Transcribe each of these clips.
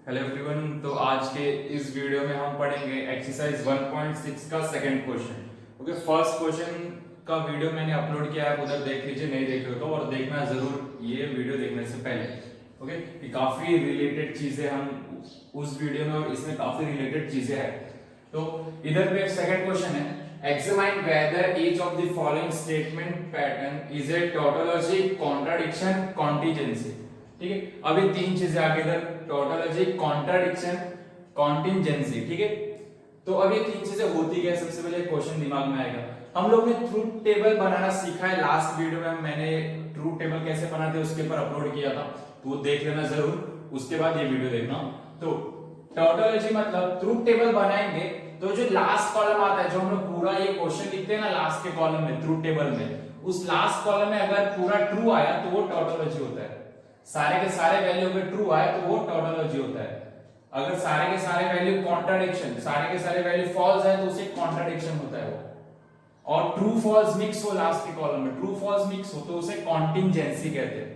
Hello everyone. तो आज के इस वीडियो में हम पढ़ेंगे एक्सरसाइज 1.6 का second question. Okay, first question का वीडियो मैंने अपलोड किया है, उधर देख लीजिए, नहीं देख रहे हो तो, और देखना जरूर ये वीडियो देखने से पहले। ओके, कि काफी रिलेटेड चीजें हम उस वीडियो में और इसमें काफी रिलेटेड चीजें हैं। तो इधर पे सेकंड क्वेश्चन है, examine whether each of the following statement pattern is a tautology, contradiction, contingency। ठीक है, अभी तीन चीजें आगे, इधर टोटोलॉजी, कॉन्ट्राडिक्शन, कॉन्टिंजेंसी। ठीक है, तो अब ये तीन चीजें होती क्या है, सबसे पहले क्वेश्चन दिमाग में आएगा। हम लोग ने ट्रूथ टेबल बनाना सीखा है, लास्ट वीडियो में मैंने ट्रूथ टेबल कैसे बनाते हैं उसके ऊपर अपलोड किया था, तो वो देख लेना जरूर, उसके बाद ये वीडियो देखना। तो टोटोलॉजी मतलब ट्रूथ टेबल बनाएंगे तो जो लास्ट कॉलम आता है, जो हम लोग पूरा ये क्वेश्चन लिखते हैं ना लास्ट के कॉलम में ट्रूथ टेबल में, उस लास्ट कॉलम में अगर पूरा ट्रू आया तो वो टोटोलॉजी होता है। सारे के सारे वैल्यू अगर ट्रू आए तो वो टोटोलॉजी होता है। अगर सारे के सारे वैल्यू कॉन्ट्राडिक्शन, सारे के सारे वैल्यू फॉल्स है तो उसे कॉन्ट्राडिक्शन होता है वो। और ट्रू फॉल्स मिक्स हो लास्ट के कॉलम में, ट्रू फॉल्स मिक्स हो तो उसे कॉन्टिंजेंसी कहते हैं।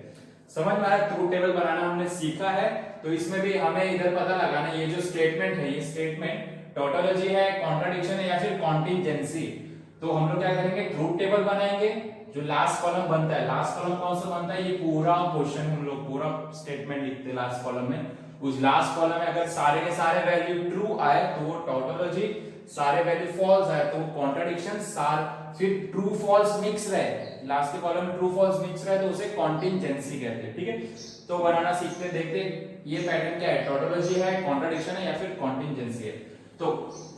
समझ में आया? ट्रू टेबल बनाना हमने सीखा है, तो इसमें भी हमें इधर पता लगाना ये जो स्टेटमेंट है, ये स्टेटमेंट टोटोलॉजी है, कॉन्ट्राडिक्शन है या फिर कॉन्टिंजेंसी। तो हम लोग क्या करेंगे, ट्रूथ टेबल बनाएंगे, जो लास्ट कॉलम बनता है, लास्ट कॉलम कौन सा बनता है, ये पूरा क्वेश्चन हम लोग पूरा स्टेटमेंट लिखते हैं लास्ट कॉलम में। उस लास्ट कॉलम में अगर सारे के सारे वैल्यू ट्रू आए तो वो टोटोलॉजी, सारे वैल्यू फॉल्स आए तो वो कॉन्ट्राडिक्शन, फिर ट्रू फॉल्स मिक्स रहे, लास्ट के कॉलम में ट्रू फॉल्स मिक्स रहे तो उसे कॉन्टिंजेंसी कहते हैं। ठीक है, तो बनाना सीखते देखते ये पैटर्न क्या है, टोटोलॉजी है, कॉन्ट्राडिक्शन है या फिर कॉन्टिंजेंसी है। तो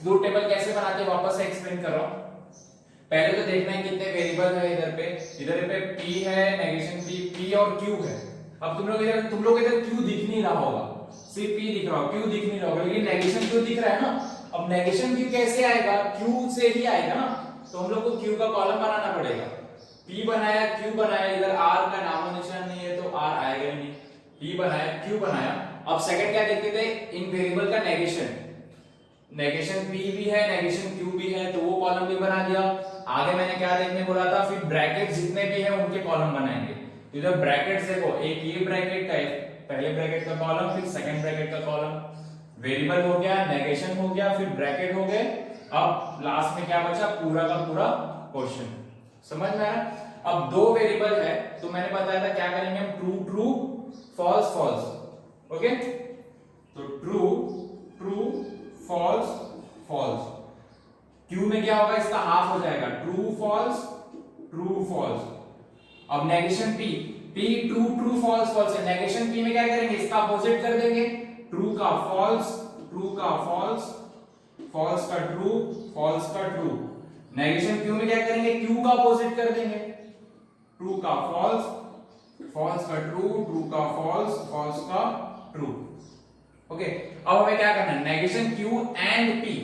ट्रूथ टेबल कैसे बनाते हैं वापस से एक्सप्लेन कर रहा हूं। पहले तो देखना है कितने वेरिएबल है इधर पे p है, नेगेशन p और q है। अब तुम लोग इधर q दिख नहीं रहा होगा, सिर्फ p दिख रहा होगा, q दिख नहीं रहा होगा, लेकिन नेगेशन q दिख रहा है ना। अब नेगेशन q कैसे आएगा, q से ही आएगा ना, तो हम लोग को q का कॉलम बनाना पड़ेगा। p बनाया, q बनाया, इधर r का नामो निशान नहीं है तो r आएगा ही नहीं। p बनाया, q बनाया। अब सेकंड क्या देखते थे, इन वेरिएबल का नेगेशन, नेगेशन p भी है, नेगेशन q भी है, तो वो कॉलम भी बना दिया। आगे मैंने क्या देखने बोला था, फिर ब्रैकेट जितने भी है उनके कॉलम बनाएंगे। तो इधर ब्रैकेट्स देखो, एक ये ब्रैकेट का, पहले ब्रैकेट का कॉलम, फिर सेकंड ब्रैकेट का कॉलम। वेरिएबल हो गया, नेगेशन हो गया, फिर ब्रैकेट हो गए, अब लास्ट में क्या बचा, पूरा का पूरा क्वेश्चन। समझ में आया? अब दो वेरिएबल है तो मैंने बताया था क्या करेंगे हम, true true, false false. Okay, तो true true, false false. Q में क्या होगा, इसका हाफ हो जाएगा, ट्रू फॉल्स ट्रू फॉल्स। अब negation p, p true true false false है, नेगेशन p में क्या करेंगे, इसका अपोजिट कर देंगे, ट्रू का फॉल्स, ट्रू का फॉल्स, फॉल्स का ट्रू, फॉल्स का ट्रू। नेगेशन q में क्या करेंगे, q का अपोजिट कर देंगे, ट्रू का फॉल्स, फॉल्स का ट्रू, ट्रू का फॉल्स, फॉल्स का ट्रू। ओके, अब हमें क्या करना है, negation q and p,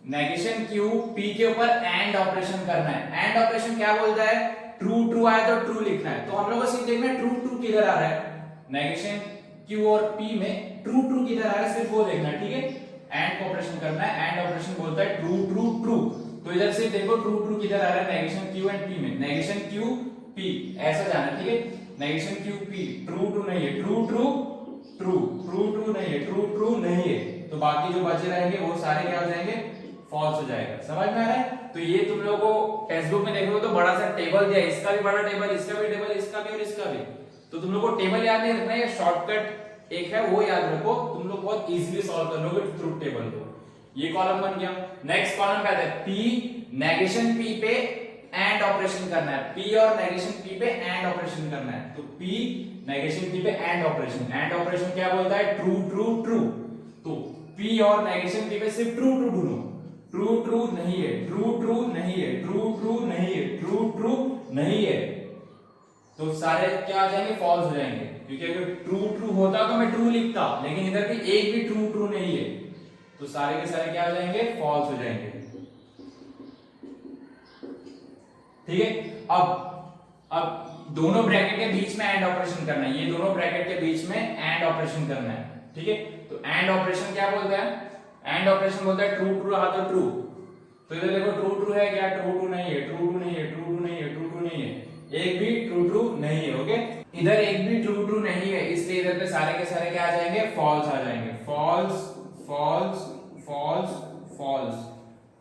negation q p के ऊपर एंड ऑपरेशन करना है। एंड ऑपरेशन क्या बोलता है, ट्रू ट्रू आया तो ट्रू लिखना है, तो हम लोग को सिर्फ देखना है ट्रू ट्रू किधर आ रहा है, नेगेशन q और p में ट्रू ट्रू किधर आ रहा है सिर्फ वो देखना है। ठीक है, एंड ऑपरेशन करना है, एंड ऑपरेशन बोलता है ट्रू ट्रू ट्रू, तो इधर से देखो ट्रू ट्रू किधर आ रहा है, नेगेशन q एंड p में, नेगेशन q p ऐसा जाना है। ठीक है, negation q p true true नहीं है, true true true, true true नहीं है, ट्रू ट्रू नहीं है, तो बाकी जो बचे रहेंगे वो सारे क्या हो जाएंगे, फॉल्स हो जाएगा। समझ में आ रहा है? तो ये तुम लोगों को टेक्स्ट बुक में देखोगे तो बड़ा सा टेबल दिया है, इसका भी बड़ा टेबल, इसका भी टेबल, इसका भी और इसका भी, तो तुम लोग को टेबल याद नहीं रखना है, शॉर्टकट एक है वो याद रखो, तुम लोग बहुत इजीली सॉल्व कर लोगे ट्रूथ टेबल को। ये कॉलम बन गया। नेक्स्ट कॉलम क्या है, p, नेगेशन p पे एंड ऑपरेशन करना है, p और नेगेशन p पे एंड ऑपरेशन करना है, तो p नेगेशन p पे एंड ऑपरेशन, एंड ऑपरेशन क्या बोलता है, ट्रू ट्रू ट्रू, तो p और नेगेशन p पे सिर्फ ट्रू ट्रू ढूंढो, ट्रू ट्रू नहीं है, ट्रू ट्रू नहीं है, ट्रू ट्रू नहीं है, ट्रू ट्रू नहीं है, तो सारे क्या आ जाएंगे, फॉल्स हो जाएंगे, क्योंकि अगर ट्रू ट्रू होता तो मैं ट्रू लिखता, लेकिन इधर भी एक भी ट्रू ट्रू नहीं है, तो सारे के सारे क्या हो जाएंगे, फॉल्स हो जाएंगे। ठीक है, अब दोनों ब्रैकेट के बीच में एंड ऑपरेशन करना है, ये दोनों ब्रैकेट के बीच में एंड ऑपरेशन करना है। ठीक है, तो एंड ऑपरेशन क्या बोलता है, एंड ऑपरेशन बोलता है ट्रू ट्रू रहा तो ट्रू, तो इधर देखो ट्रू ट्रू है क्या, ट्रू ट्रू नहीं है, ट्रू ट्रू नहीं है, ट्रू ट्रू नहीं है, ट्रू ट्रू नहीं है, एक भी ट्रू ट्रू नहीं है। ओके, इधर एक भी ट्रू ट्रू नहीं है, इसलिए इधर पे सारे के सारे क्या आ जाएंगे, फॉल्स आ जाएंगे। False false false false.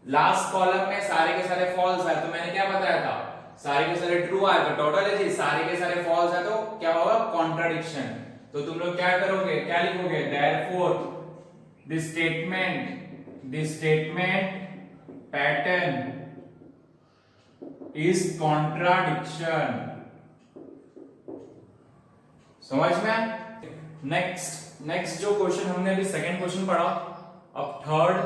Last column में सारे के सारे फॉल्स है, तो मैंने क्या बताया था, सारे के सारे ट्रू आए तो टोटल है जी, सारे के सारे फॉल्स है तो क्या होगा, कॉन्ट्राडिक्शन। तो तुम लोग क्या करोगे, क्या लिखोगे, therefore the statement pattern is contradiction. समझ में? नेक्स्ट जो क्वेश्चन हमने अभी सेकंड क्वेश्चन पढ़ा, अब third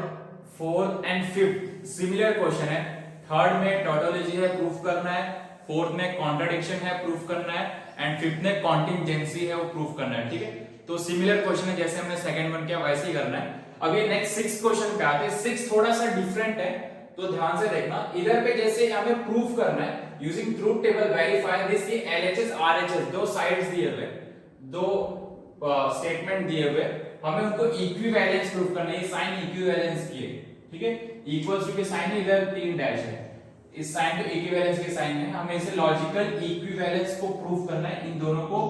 fourth and fifth similar question है। थर्ड में टोटोलॉजी है, प्रूफ करना है। फोर्थ में कॉन्ट्राडिक्शन है, प्रूफ करना है। एंड फिफ्थ में कॉन्टिंजेंसी है, वो प्रूफ करना है। ठीक है, तो सिमिलर क्वेश्चन है, जैसे हमने सेकंड वन किया वैसे ही करना है। अब ये नेक्स्ट सिक्स क्वेश्चन पे आते हैं। सिक्स थोड़ा सा डिफरेंट है, तो ध्यान से देखना। इधर पे जैसे हमें प्रूफ करना है using truth table verify this, ये एलएचएस आरएचएस दो साइड्स दिए हुए, दो स्टेटमेंट दिए हुए, हमें उनको इक्विवेलेंस प्रूफ करना है। साइन इक्विवेलेंस की है, ठीक है, इक्वल्स टू के साइन इधर 3 डैश है, इस साइन तो इक्विवेलेंस के साइन है, हमें इसे लॉजिकल इक्विवेलेंस को प्रूफ करना है, इन दोनों को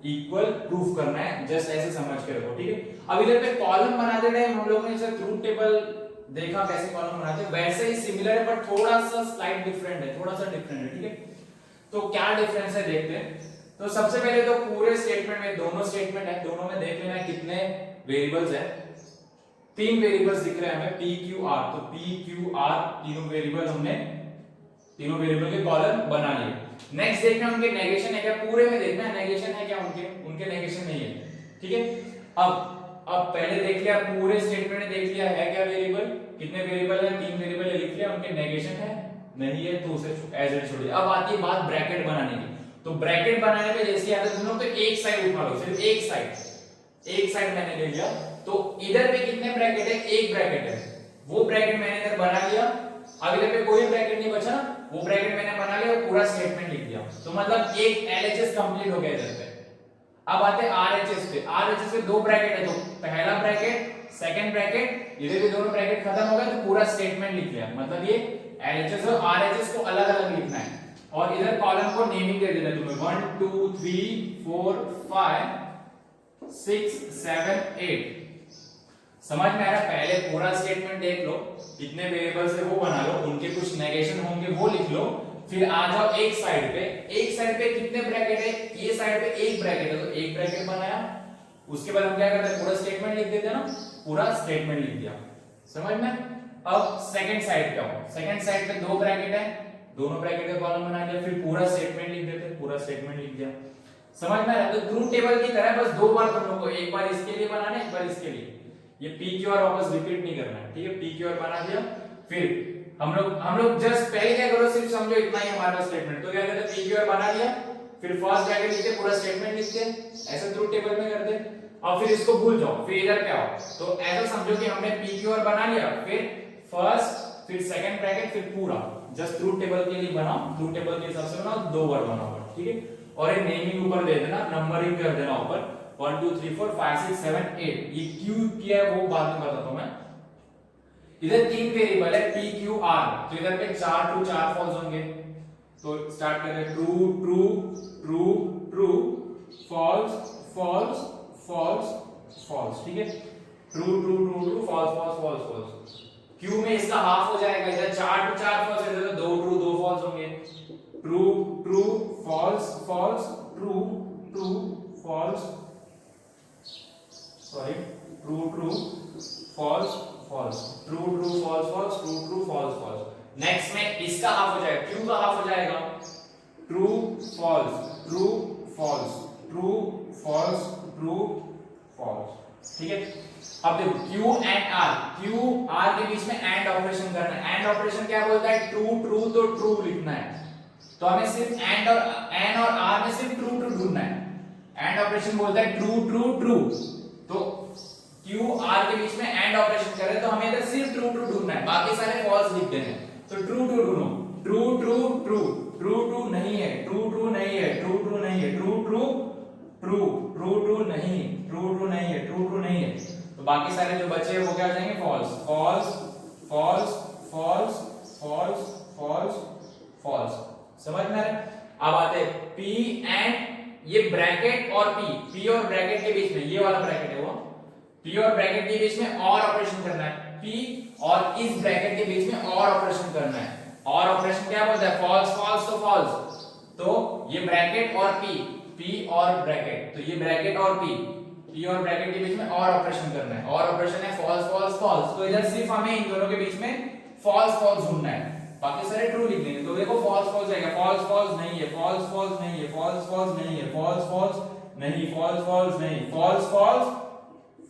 इक्वल प्रूफ करना है, जस्ट ऐसे समझ के रखो। ठीक है, अब इधर पे कॉलम बनाते टाइम हम लोगों ने जैसे ट्रूथ टेबल देखा कैसे कॉलम बनाते हैं, वैसे ही सिमिलर है, पर थोड़ा सा स्लाइड डिफरेंट है, थोड़ा सा डिफरेंट है। ठीक है, तो क्या डिफरेंस है देखते हैं। तो सबसे पहले तो पूरे स्टेटमेंट में, दोनों स्टेटमेंट है, दोनों में देख लेना कितने वेरिएबल्स है। 3 वेरिएबल्स दिख रहे हैं हमें, पी क्यू आर, तो पी क्यू आर तीनों वेरिएबल हमने तीनों वेरिएबल के कॉलम बना लिए। नेक्स्ट देखना उनके नेगेशन है क्या, पूरे में देखना है नेगेशन है क्या, उनके नेगेशन नहीं है। ठीक है, अब पहले देख लिया, पूरे स्टेटमेंट में देख लिया है क्या वेरिएबल, कितने वेरिएबल है, 3 वेरिएबल है, लिख लिया, उनके नेगेशन है नहीं है तो उसे एज इट छोड़ दिया। अब आती है बात ब्रैकेट बनाने की। तो ब्रैकेट बनाने में जैसे आता है तुम लोग, तो एक साइड उठा लो, सिर्फ एक साइड मैंने ले लिया, तो इधर पे कितने ब्रैकेट है, एक ब्रैकेट है, वो ब्रैकेट मैंने इधर बना लिया। अब इधर पे कोई ब्रैकेट नहीं बचा, वो ब्रैकेट मैंने बना लिया और पूरा स्टेटमेंट लिख दिया, तो मतलब एक एलएचएस कंप्लीट हो गया इधर पे। अब आते हैं आरएचएस पे। आरएचएस में 2 ब्रैकेट है, तो पहला ब्रैकेट सेकंड ब्रैकेट, इधर भी दोनों ब्रैकेट खत्म हो गए तो पूरा स्टेटमेंट लिख लिया। मतलब ये एलएचएस और आरएचएस को अलग अलग लिखना है, और इधर कॉलम को नेमिंग दे देना तुम्हें, 1 2 3 4 5 6 7 8। समझ में आ रहा? पहले पूरा स्टेटमेंट देख लो, कितने वेरिएबल्स है वो बना लो, उनके कुछ नेगेशन होंगे वो लिख लो, फिर आ जाओ एक साइड पे कितने ब्रैकेट है, ये साइड पे एक ब्रैकेट है, तो एक ब्रैकेट बनाया, उसके बाद हम क्या करते हैं, पूरा स्टेटमेंट लिख देते हैं ना, पूरा स्टेटमेंट लिख दिया। समझ में? अब सेकंड साइड क्या हो, सेकंड साइड पे 2 ब्रैकेट है, दोनों ब्रैकेट का कॉलम बना लिया, फिर पूरा स्टेटमेंट लिख देते हैं, पूरा स्टेटमेंट लिख दिया। समझ में आ रहा है? तो ट्रूथ टेबल की तरह बस 2 बार तुम लोग को, एक बार इसके लिए बनाना है, एक बार इसके लिए, ये पी क्यू आर वापस रिपीट नहीं करना है। ठीक है, पी क्यू आर बना दिया, फिर हम लोग जस्ट पहले क्या करो, सिर्फ समझो इतना ही हमारा स्टेटमेंट, तो क्या करते हैं, पी क्यू आर बना लिया, फिर फर्स्ट ब्रैकेट लिखते, पूरा स्टेटमेंट लिखते, ऐसे ट्रूथ टेबल में करते, और फिर इसको भूल जाओ, फिर इधर क्या हो, तो ऐसा समझो कि हमने पी क्यू आर बना लिया, फिर फर्स्ट फिर सेकंड ब्रैकेट, फिर पूरा जस्ट ट्रूथ टेबल के लिए बनाओ, ट्रूथ टेबल के हिसाब से बनाओ, 2 बार बनाओ। ठीक है, और ये नेमिंग ऊपर दे देना, नंबरिंग कर देना ऊपर, 1 2 3 4 5 6 7 8। ये क्यों किया है वो बाद में बताता हूं मैं। इधर 3 वेरिएबल है पी क्यू आर, तो इधर पे 4 ट्रू 4 फॉल्स होंगे, तो स्टार्ट करते हैं, true true true true false false false false. ठीक है, true true true true false false false false. Q में इसका हाफ हो जाएगा, इधर 4 टू 4 फॉल्स है, इधर 2 ट्रू 2 फॉल्स होंगे, true true false false true true false, sorry true true false false, true true false false, true true false false. Next में इसका हाफ हो जाएगा, क्यू का हाफ हो जाएगा, true false true false true false true false. ठीक है, अब देखो Q and R, Q R के बीच में एंड ऑपरेशन करना है। एंड ऑपरेशन क्या बोलता है, ट्रू ट्रू तो ट्रू लिखना है, तो हमें सिर्फ एंड और एन और आर में सिर्फ ट्रू ट्रू ढूंढना है। एंड ऑपरेशन बोलता है ट्रू ट्रू ट्रू, तो क्यू आर के बीच में एंड ऑपरेशन कर रहे हैं, तो हमें इधर सिर्फ ट्रू ट्रू ढूंढना है, बाकी सारे फॉल्स लिख देने हैं। तो ट्रू ट्रू ढूंढो, true true true true true नहीं है, ट्रू ट्रू नहीं है, ट्रू ट्रू नहीं है, true true true true true नहीं, ट्रू ट्रू नहीं है, ट्रू ट्रू नहीं है, तो बाकी सारे जो बचे हैं वो क्या हो जाएंगे, false false false false false false false. समझ में आ रहा है? अब आते हैं P एंड ये ब्रैकेट और पी और ब्रैकेट के बीच में, ये वाला ब्रैकेट है वो, पी और ब्रैकेट के बीच में और ऑपरेशन करना है, पी और इस ब्रैकेट के बीच में और ऑपरेशन करना है। और ऑपरेशन क्या बोलता है? फॉल्स फॉल्स तो फॉल्स। तो ये ब्रैकेट और पी और ब्रैकेट, तो ये ब्रैकेट और पी और ब्रैकेट के बीच में और ऑपरेशन करना है। और ऑपरेशन है फॉल्स फॉल्स फॉल्स, तो इधर सिर्फ हमें इन दोनों के बीच में फॉल्स फॉल्स ढूंढना है, बाकी सारे ट्रू लिख देंगे। तो देखो फॉल्स फॉल्स आएगा, फॉल्स फॉल्स नहीं है, फॉल्स फॉल्स नहीं है, फॉल्स फॉल्स नहीं है, फॉल्स फॉल्स नहीं, फॉल्स फॉल्स नहीं, false false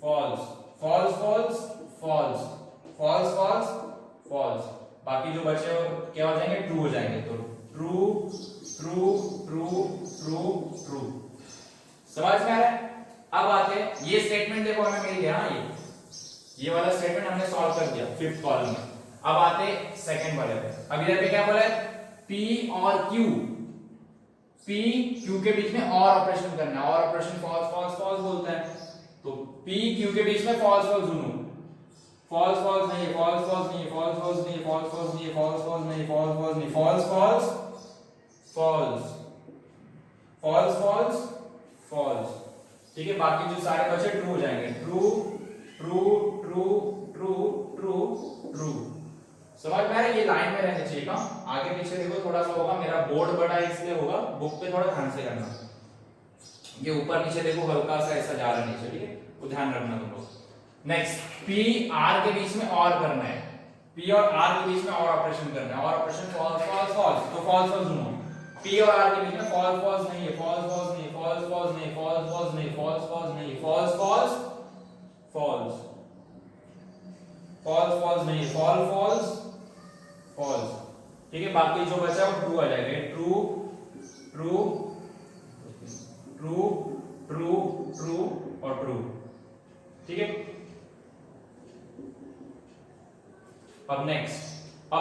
false, false false false, false false false. बाकी जो बचे वो क्या हो जाएंगे? ट्रू हो जाएंगे। तो true true true true true. समझ में आ रहा है? अब आते हैं, ये स्टेटमेंट देखो हमें मिल गया, ये वाला स्टेटमेंट हमने सॉल्व कर दिया फिफ्थ कॉलम में। अब आते सेकंड वाले पे। अब इधर पे क्या बोला है? P और Q, P Q के बीच में और ऑपरेशन करना है। और ऑपरेशन फॉल्स फॉल्स फॉल्स बोलता है, तो P Q के बीच में फॉल्स फॉल्स ढूंढो। फॉल्स फॉल्स नहीं, फॉल्स फॉल्स नहीं, फॉल्स फॉल्स नहीं, फॉल्स फॉल्स नहीं, फॉल्स फॉल्स नहीं, फॉल्स फॉल्स नहीं, false false false, false false false. ठीक है, बाकी जो सारे बचे ट्रू हो जाएंगे। True true true true true true. समझ में आ रहा है? ये लाइन में रहने चाहिए काम, आगे पीछे देखो थोड़ा सा होगा, मेरा बोर्ड बड़ा है इसलिए होगा, बुक पे थोड़ा ध्यान से करना। ये ऊपर नीचे देखो हल्का सा ऐसा जा रहा नीचे, ठीक है, वो ध्यान रखना तुम लोग। नेक्स्ट, पी आर के बीच में और करना है, पी और आर के बीच में और ऑपरेशन करना है। और ऑपरेशन फॉल्स फॉल्स फॉल्स, तो फॉल्स फॉल्स सुनो, पी और आर के बीच में फॉल्स फॉल्स नहीं है, फॉल्स फॉल्स नहीं, फॉल्स फॉल्स नहीं, फॉल्स फॉल्स नहीं, फॉल्स फॉल्स नहीं, false false false, false false नहीं, फॉल फॉल्स फॉल्स। ठीक है, बाकी जो बचा वो ट्रू आ जाएगा। True true true true true और ट्रू। ठीक है, अब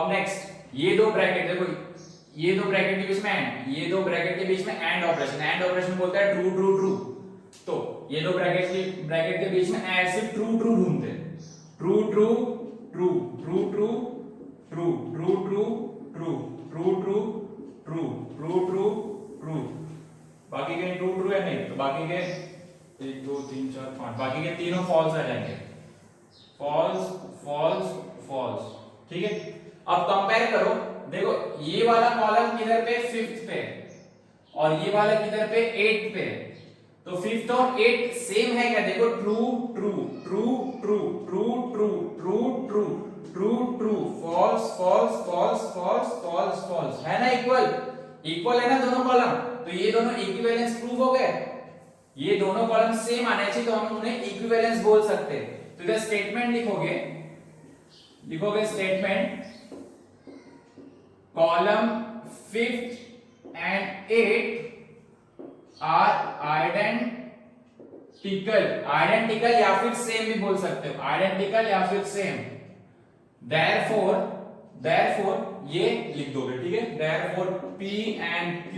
नेक्स्ट ये दो ब्रैकेट देखो, ये दो ब्रैकेट के बीच में एंड, ये दो ब्रैकेट के बीच में एंड ऑपरेशन, एंड ऑपरेशन बोलता है ट्रू ट्रू ट्रू। तो ये दो ब्रैकेट के बीच में एंड सिर्फ ट्रू ट्रू ढूंढते हैं। True true true true true true true true true true true true true true true. बाकी के ट्रू ट्रू है नहीं, तो बाकी के 1 2 3 4 5 बाकी के तीनों फॉल्स आ जाएंगे। False false false. ठीक है, अब कंपेयर करो, देखो ये वाला कॉलम किधर पे? 5th पे, और ये वाला किधर पे? 8th पे। तो 5th और 8th सेम है क्या? देखो true true true true true true true true true true, false false false false false false, है ना? इक्वल है ना दोनों कॉलम, तो ये दोनों इक्विवेलेंस प्रूव हो गए। ये दोनों कॉलम सेम आने चाहिए, तो हम उन्हें इक्विवेलेंस बोल सकते हैं। तो इधर स्टेटमेंट लिखोगे statement column 5th and 8th are identical या फिर सेम भी बोल सकते हो, आइडेंटिकल या फिर सेम। therefore ये लिख दोगे, ठीक है। therefore P and Q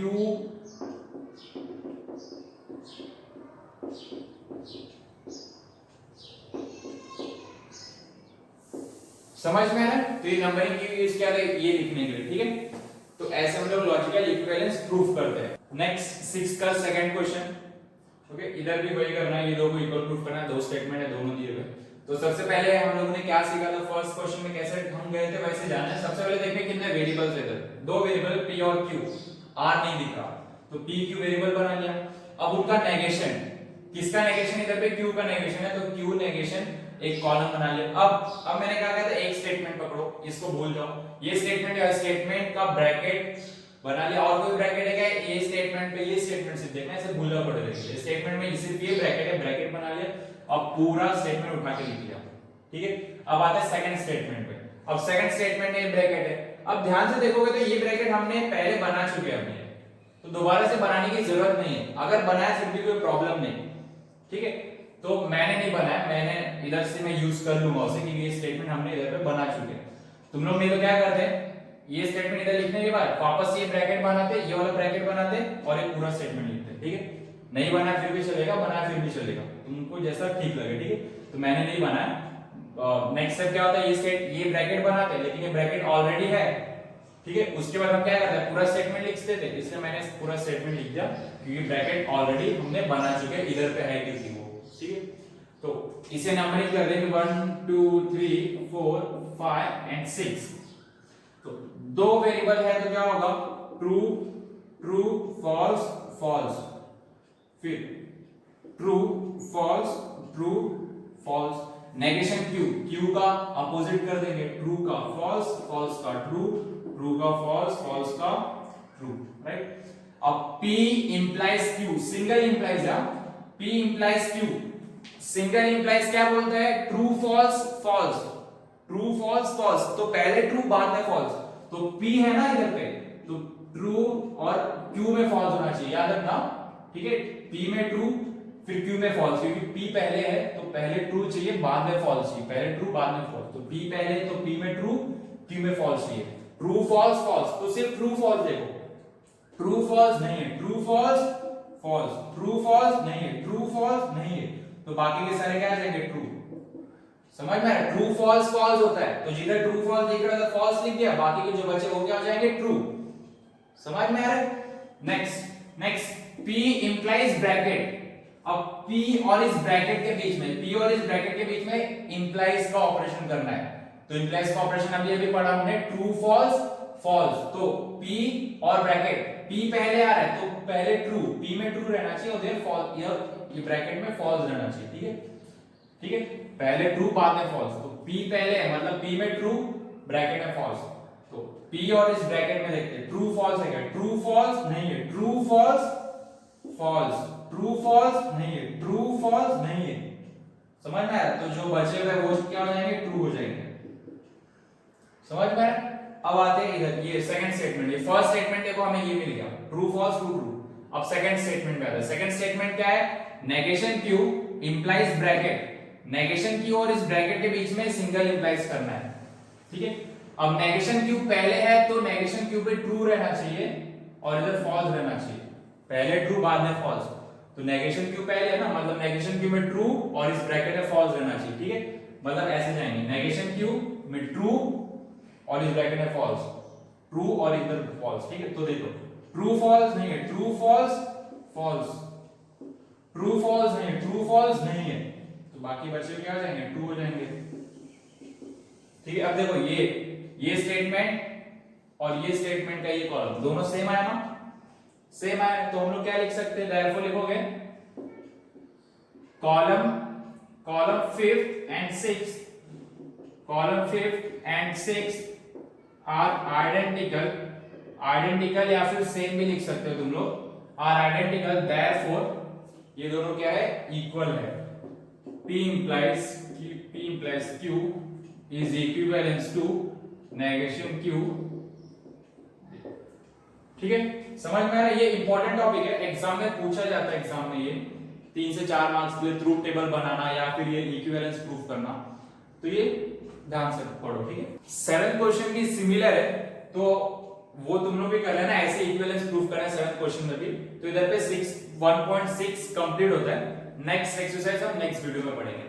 समझ में आ रहा है? तो ये नंबरिंग की यूज क्या है? ये लिखने के लिए, ठीक है। तो ऐसे हम लोग लॉजिकल इक्विवेलेंस प्रूफ करते हैं। नेक्स्ट 6 का सेकंड क्वेश्चन, ओके, इधर भी वही करना है, ये दो को इक्वल प्रूफ करना है, दो स्टेटमेंट है, दोनों दिए हुए। तो सबसे पहले हम लोगों ने क्या सीखा था? फर्स्ट क्वेश्चन में कैसे हम गए थे वैसे जाना है। सबसे पहले देखिए कितने वेरिएबल्स है इधर, दो वेरिएबल P और Q, R नहीं दिख रहा, तो P Q वेरिएबल बना लिया। अब उनका नेगेशन, किसका नेगेशन? इधर पे Q का नेगेशन है, तो Q नेगेशन एक कॉलम बना लिया। अब मैंने क्या कहा था? एक स्टेटमेंट पकड़ो, इसको भूल जाओ, ये स्टेटमेंट या स्टेटमेंट का ब्रैकेट बना लिया। और कोई ब्रैकेट है क्या? ये स्टेटमेंट पे ये स्टेटमेंट सिर्फ देखना, ऐसे भूलना पड़ेगा। ये स्टेटमेंट में सिर्फ ये ब्रैकेट है, ब्रैकेट बना लिया और पूरा स्टेटमेंट उठा के लिख लिया, ठीक है। अब आता है सेकंड स्टेटमेंट पे। अब सेकंड स्टेटमेंट में ये ब्रैकेट है। अब ध्यान से देखोगे तो ये ब्रैकेट हमने पहले बना चुके हैं अपने, तो दोबारा से बनाने की जरूरत नहीं है। अगर बनाया फिर भी कोई प्रॉब्लम नहीं, ठीक है। तो मैंने नहीं बनाया, मैंने इधर से मैं यूज कर लूंगा उसे, क्योंकि ये स्टेटमेंट हमने इधर पे बना चुके हैं। तुम लोग नहीं तो क्या करते हैं, ये स्टेटमेंट इधर लिखने के बाद वापस ये ब्रैकेट बनाते, ये वाला ब्रैकेट बनाते और एक पूरा स्टेटमेंट लिखते, ठीक है। नहीं बनाया फिर भी चलेगा, बनाया फिर भी चलेगा, तुमको जैसा ठीक लगे, ठीक है। तो मैंने नहीं बनाया। नेक्स्ट स्टेप क्या होता है? ये ब्रैकेट बनाते हैं, लेकिन ये ब्रैकेट ऑलरेडी है, ठीक है। उसके बाद हम क्या करते हैं, पूरा स्टेटमेंट लिख देते हैं, इसलिए मैंने पूरा स्टेटमेंट लिख दिया क्योंकि ब्रैकेट ऑलरेडी हमने बना चुके हैं, इधर पे है क्योंकि वो, ठीक है। तो इसे नंबरिंग कर देंगे 1 2 3 4 5 एंड 6। तो दो वेरिएबल है तो क्या होगा, ट्रू ट्रू फॉल्स फॉल्स, फिर true false true false. Negation Q, Q का अपोजिट कर देंगे, ट्रू का फॉल्स, फॉल्स का ट्रू, ट्रू का फॉल्स, फॉल्स का ट्रू, राइट। अब P implies Q, single implies है, P implies Q, single implies क्या बोलते हैं, true false false, true false false. तो पहले ट्रू बाद में फॉल्स, तो P है ना इधर पे, तो ट्रू और Q में फॉल्स होना चाहिए, याद रखना, ठीक है। P में ट्रू फिर Q में फॉल्स, क्योंकि P पहले है तो पहले ट्रू चाहिए बाद में फॉल्स चाहिए, पहले ट्रू बाद में फॉल्स। तो P पहले तो P में ट्रू Q में फॉल्स चाहिए। ट्रू फॉल्स फॉल्स, तो सिर्फ ट्रू फॉल्स देखो, ट्रू फॉल्स नहीं है, true false false, true false नहीं है, ट्रू फॉल्स नहीं है, तो बाकी के सारे क्या आ जाएंगे, ट्रू। समझ में आ रहा है, ट्रू फॉल्स फॉल्स होता है, तो जिधर ट्रू फॉल्स दिख रहा था फॉल्स लिख दिया, बाकी के जो बचे वो क्या हो जाएंगे, ट्रू। समझ में आ रहा है। Next P implies bracket. अब P और इस ब्रैकेट के बीच में, P और इस ब्रैकेट के बीच में इंप्लाइज का ऑपरेशन करना है। तो इंप्लाइज का ऑपरेशन अभी पढ़ा हमने, ट्रू फॉल्स फॉल्स। तो P और ब्रैकेट, P पहले आ रहा है तो पहले ट्रू, P में ट्रू रहना चाहिए और देन फॉल्स, ये ब्रैकेट में फॉल्स रहना चाहिए, ठीक है, ठीक है। पहले ट्रू बाद में फॉल्स, तो P पहले है मतलब P में ट्रू ब्रैकेट में फॉल्स। तो P और इस ब्रैकेट में देखते हैं, ट्रू फॉल्स है क्या, ट्रू फॉल्स नहीं है, true false false, true false नहीं है, ट्रू फॉल्स नहीं है। समझ में आया, तो जो बचे हुए वो क्या हो जाएंगे, ट्रू हो जाएंगे। समझ में आया। अब आते हैं इधर, ये सेकंड स्टेटमेंट, ये फर्स्ट स्टेटमेंट देखो हमें ये मिल गया, ट्रू फॉल्स ट्रू ट्रू। अब सेकंड स्टेटमेंट में आता है, सेकंड स्टेटमेंट क्या है, negation Q implies bracket. Negation Q और इस ब्रैकेट के बीच में सिंगल इंप्लाइज करना है, ठीक है। अब नेगेशन क्यू पहले है तो नेगेशन क्यू पे ट्रू रहना चाहिए और इधर फॉल्स रहना चाहिए, पहले ट्रू बाद में फॉल्स। तो नेगेशन क्यू पहले है ना, मतलब नेगेशन क्यू में ट्रू और इस ब्रैकेट में फॉल्स रहना चाहिए, ठीक है। मतलब ऐसे जाएंगे, नेगेशन क्यू में ट्रू और इस ब्रैकेट में फॉल्स, ट्रू और इधर फॉल्स, ठीक है। तो देखो ट्रू फॉल्स नहीं है, true false false, true false नहीं है, ट्रू फॉल्स नहीं है, तो बाकी बचे क्या हो जाएंगे, ट्रू हो जाएंगे, ठीक है। अब देखो ये स्टेटमेंट और ये स्टेटमेंट का ये कॉलम दोनों सेम आया ना, सेम आया, तो हम लोग क्या लिख सकते हैं, देयरफॉर लिखोगे column 5th and 6th, column 5th and 6th are identical या फिर सेम भी लिख सकते हो तुम लोग, आर आइडेंटिकल, देयरफॉर ये दोनों क्या है, इक्वल है। P implies Q is equivalent to negation Q, ठीक है। समझ में आ रहा है, ये इंपॉर्टेंट टॉपिक है, एग्जाम में पूछा जाता है, एग्जाम में ये 3 से 4 मार्क्स के लिए ट्रूथ टेबल बनाना या फिर ये इक्विवेलेंस प्रूफ करना, तो ये ध्यान से पढ़ो, ठीक है। 7th क्वेश्चन भी सिमिलर है, तो वो तुम लोग भी कर लेना, ऐसे इक्विवेलेंस प्रूफ करना है 7th क्वेश्चन में भी। तो इधर पे 1.6 कंप्लीट होता है। नेक्स्ट एक्सरसाइज हम नेक्स्ट वीडियो में पढ़ेंगे।